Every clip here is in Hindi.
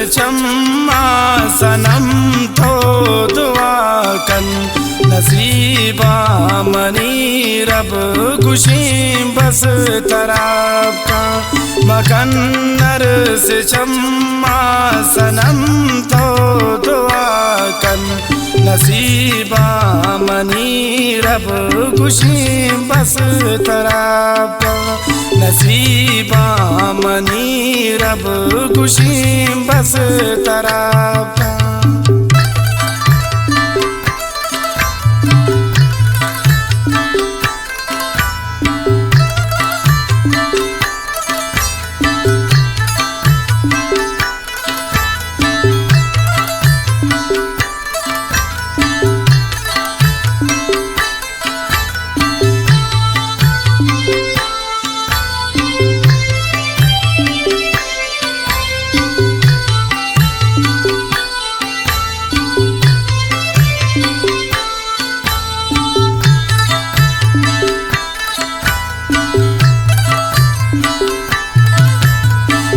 चम्मा सनम तो दुआ कन नसीबा मनी रब खुशी बस तराब का मकन्नर से चम्मा सनम तो दुआ कन नसीबा मनी रब खुशी बस तराब का नसीबा मनी रब खुशी बस तराब का।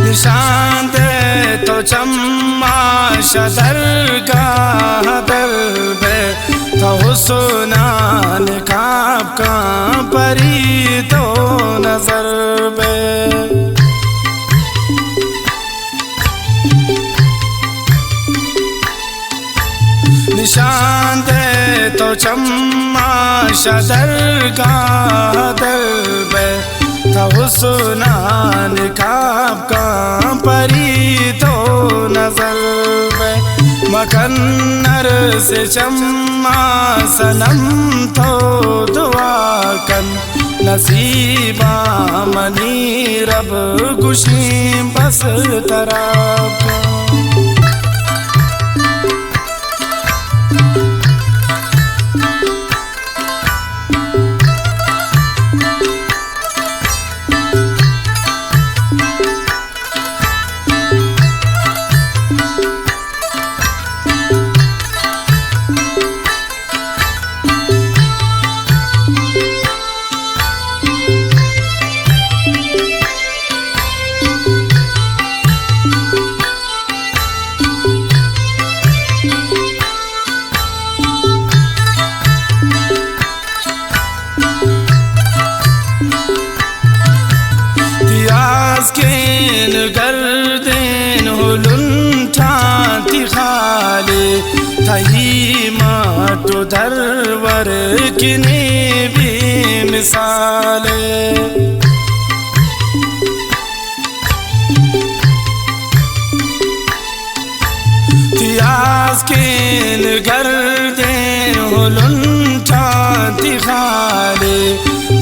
निशान दे तो चम्मा शदरगाह दरबे तो हुस्नान काब का परी तो नजर बे निशान दे तो चम्मा शदरगाह दरबे हुस्नान काब का परी तो नजर में मकन्नर से चम्मा सनम तो दुआ कन नसीबा मनी रब खुशी बस तराब का। केन गर्देन हुलुंठा तिखाले थही माटो दरवर किने भी मिसाले तियास केन गर्देन हुलुंठा तिखाले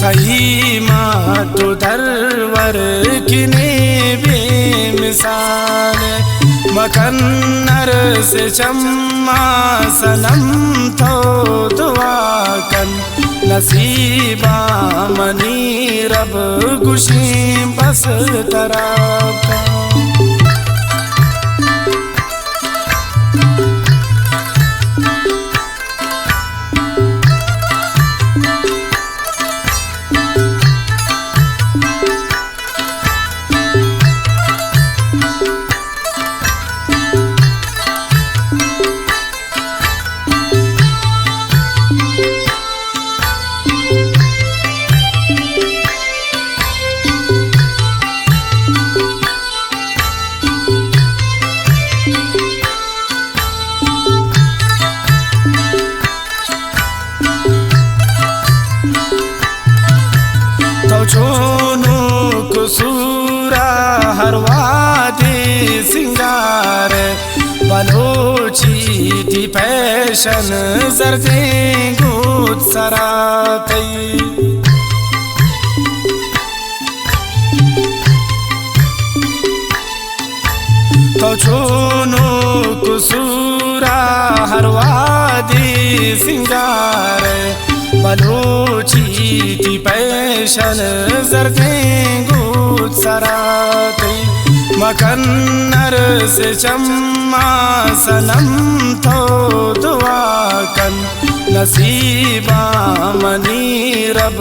थही माटो दरवर किने भी मिसाल मकन्नर से चम्मा सनम तो दुआ कन नसीबा मनी रब खुशी बस तराब का। चोनो कुसूरा हर वादी सिंगार बलोची दी पैशन जरदे गुद सरातई तो चोनो कुसूरा हर वादी सिंगार बलोची दी पैशन जरदे गुद सरातई मकन्नर से चम्मा सनम तो दुआ कन नसीबा मनी रब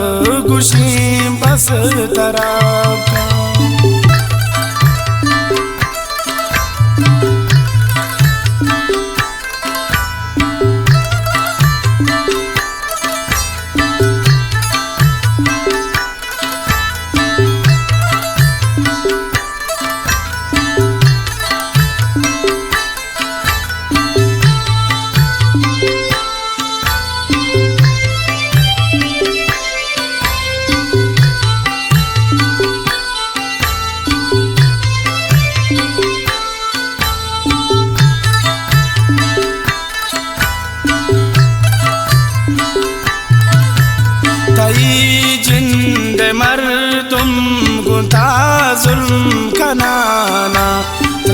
खुशी बस तराब का।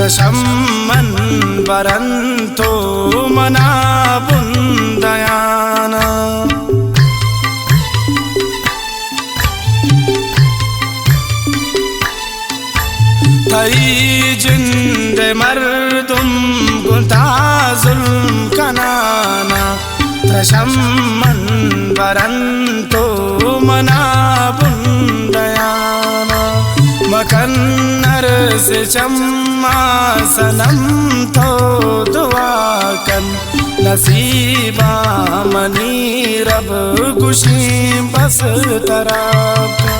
त्रशम्मन् वरन्तो मना बुन्दयान थई जिंद मर्दुम गुंता जुल्म कनाना त्रशम्मन वरन्तो मना बुन्दयाना मकन्नर से चम्मा सनम तो दुआकन नसीबा मनी रब गुशी बस तराका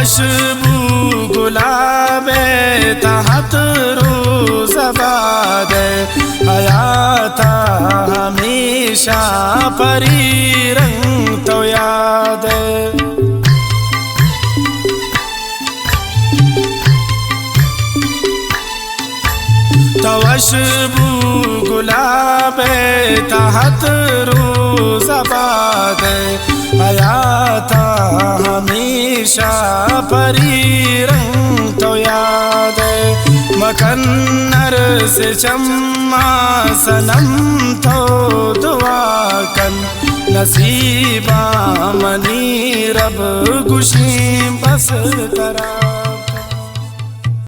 खुशबू गुलाबे तहत रोज़ आबाद हयाता हमेशा परी रंग तो याद खुशबू गुलाबे तहत रोज़ आबाद हयाता हमेशा परी रंग तो याद मकन्नर से चम्मा सनम तो दुआ कन नसीबा मनी रब गुशी बस करा।